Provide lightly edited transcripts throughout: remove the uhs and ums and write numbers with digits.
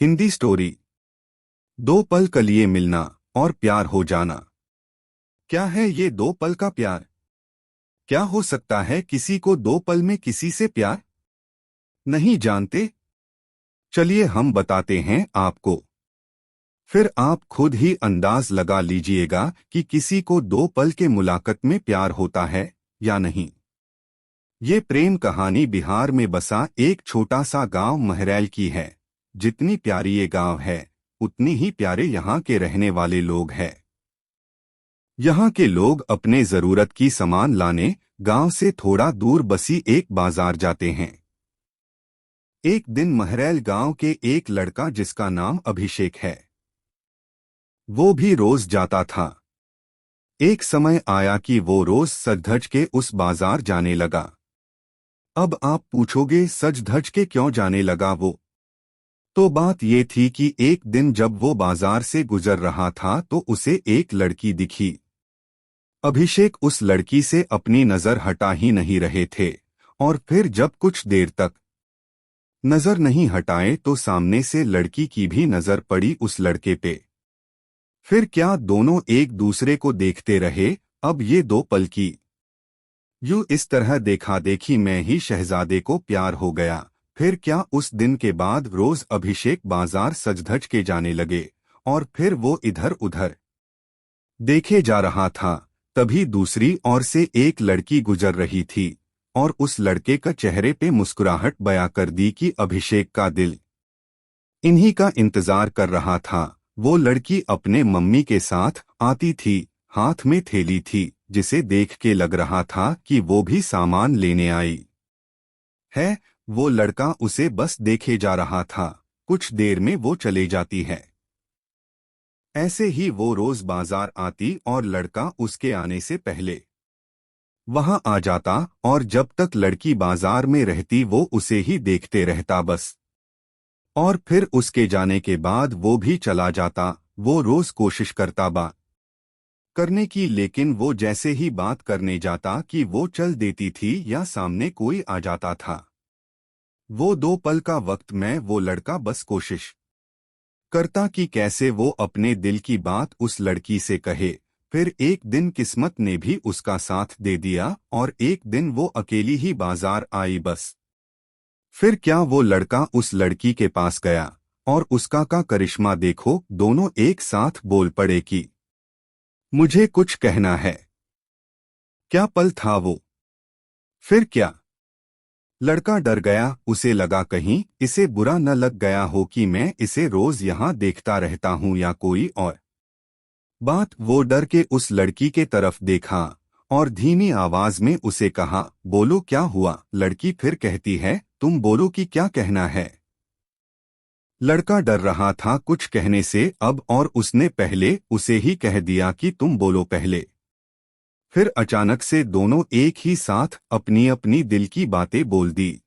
Hindi story. दो पल के लिए मिलना और प्यार हो जाना। क्या है ये दो पल का प्यार? क्या हो सकता है किसी को दो पल में किसी से प्यार? नहीं जानते? चलिए हम बताते हैं आपको। फिर आप खुद ही अंदाज लगा लीजिएगा कि किसी को दो पल के मुलाकात में प्यार होता है या नहीं। ये प्रेम कहानी बिहार में बसा एक छोटा सा गांव महरैल की है। जितनी प्यारी ये गांव है, उतनी ही प्यारे यहाँ के रहने वाले लोग हैं। यहाँ के लोग अपने जरूरत की सामान लाने गांव से थोड़ा दूर बसी एक बाजार जाते हैं। एक दिन महरैल गांव के एक लड़का जिसका नाम अभिषेक है, वो भी रोज जाता था। एक समय आया कि वो रोज सज धज के उस बाजार जाने लगा। अब आप पूछोगे सज धज के क्यों जाने लगा वो? तो बात ये थी कि एक दिन जब वो बाजार से गुजर रहा था तो उसे एक लड़की दिखी। अभिषेक उस लड़की से अपनी नजर हटा ही नहीं रहे थे, और फिर जब कुछ देर तक नजर नहीं हटाए तो सामने से लड़की की भी नजर पड़ी उस लड़के पे। फिर क्या दोनों एक दूसरे को देखते रहे। अब ये दो पल की यूं इस तरह देखा देखी में ही शहजादे को प्यार हो गया। फिर क्या उस दिन के बाद रोज अभिषेक बाजार सज धज के जाने लगे, और फिर वो इधर उधर देखे जा रहा था। तभी दूसरी ओर से एक लड़की गुजर रही थी, और उस लड़के का चेहरे पे मुस्कुराहट बयां कर दी कि अभिषेक का दिल इन्हीं का इंतजार कर रहा था। वो लड़की अपने मम्मी के साथ आती थी, हाथ में थैली थी, जिसे देख के लग रहा था कि वो भी सामान लेने आई है। वो लड़का उसे बस देखे जा रहा था। कुछ देर में वो चले जाती है। ऐसे ही वो रोज बाजार आती और लड़का उसके आने से पहले वहां आ जाता, और जब तक लड़की बाजार में रहती वो उसे ही देखते रहता बस। और फिर उसके जाने के बाद वो भी चला जाता। वो रोज कोशिश करता बात करने की, लेकिन वो जैसे ही बात करने जाता कि वो चल देती थी या सामने कोई आ जाता था। वो दो पल का वक्त में वो लड़का बस कोशिश करता कि कैसे वो अपने दिल की बात उस लड़की से कहे। फिर एक दिन किस्मत ने भी उसका साथ दे दिया, और एक दिन वो अकेली ही बाजार आई बस। फिर क्या वो लड़का उस लड़की के पास गया, और उसका का करिश्मा देखो, दोनों एक साथ बोल पड़े कि मुझे कुछ कहना है। क्या पल था वो! फिर क्या लड़का डर गया। उसे लगा कहीं इसे बुरा न लग गया हो कि मैं इसे रोज यहाँ देखता रहता हूँ या कोई और बात। वो डर के उस लड़की के तरफ देखा और धीमी आवाज में उसे कहा, बोलो क्या हुआ? लड़की फिर कहती है, तुम बोलो कि क्या कहना है। लड़का डर रहा था कुछ कहने से अब, और उसने पहले उसे ही कह दिया कि तुम बोलो पहले। फिर अचानक से दोनों एक ही साथ अपनी अपनी दिल की बातें बोल दी।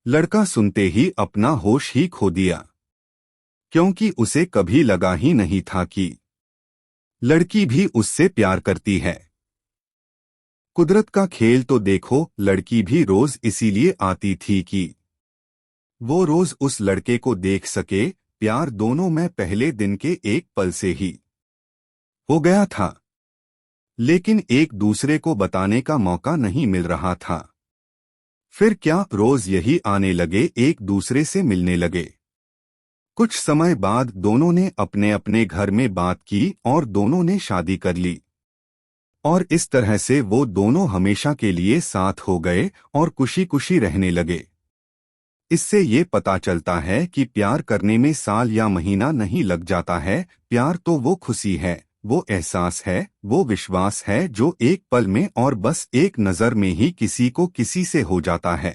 लड़का सुनते ही अपना होश ही खो दिया, क्योंकि उसे कभी लगा ही नहीं था कि लड़की भी उससे प्यार करती है। कुदरत का खेल तो देखो, लड़की भी रोज इसीलिए आती थी कि वो रोज उस लड़के को देख सके। प्यार दोनों में पहले दिन के एक पल से ही हो गया था, लेकिन एक दूसरे को बताने का मौका नहीं मिल रहा था। फिर क्या रोज यही आने लगे, एक दूसरे से मिलने लगे। कुछ समय बाद दोनों ने अपने अपने घर में बात की और दोनों ने शादी कर ली, और इस तरह से वो दोनों हमेशा के लिए साथ हो गए और खुशी खुशी रहने लगे। इससे ये पता चलता है कि प्यार करने में साल या महीना नहीं लग जाता है। प्यार तो वो खुशी है, वो एहसास है, वो विश्वास है जो एक पल में और बस एक नज़र में ही किसी को किसी से हो जाता है।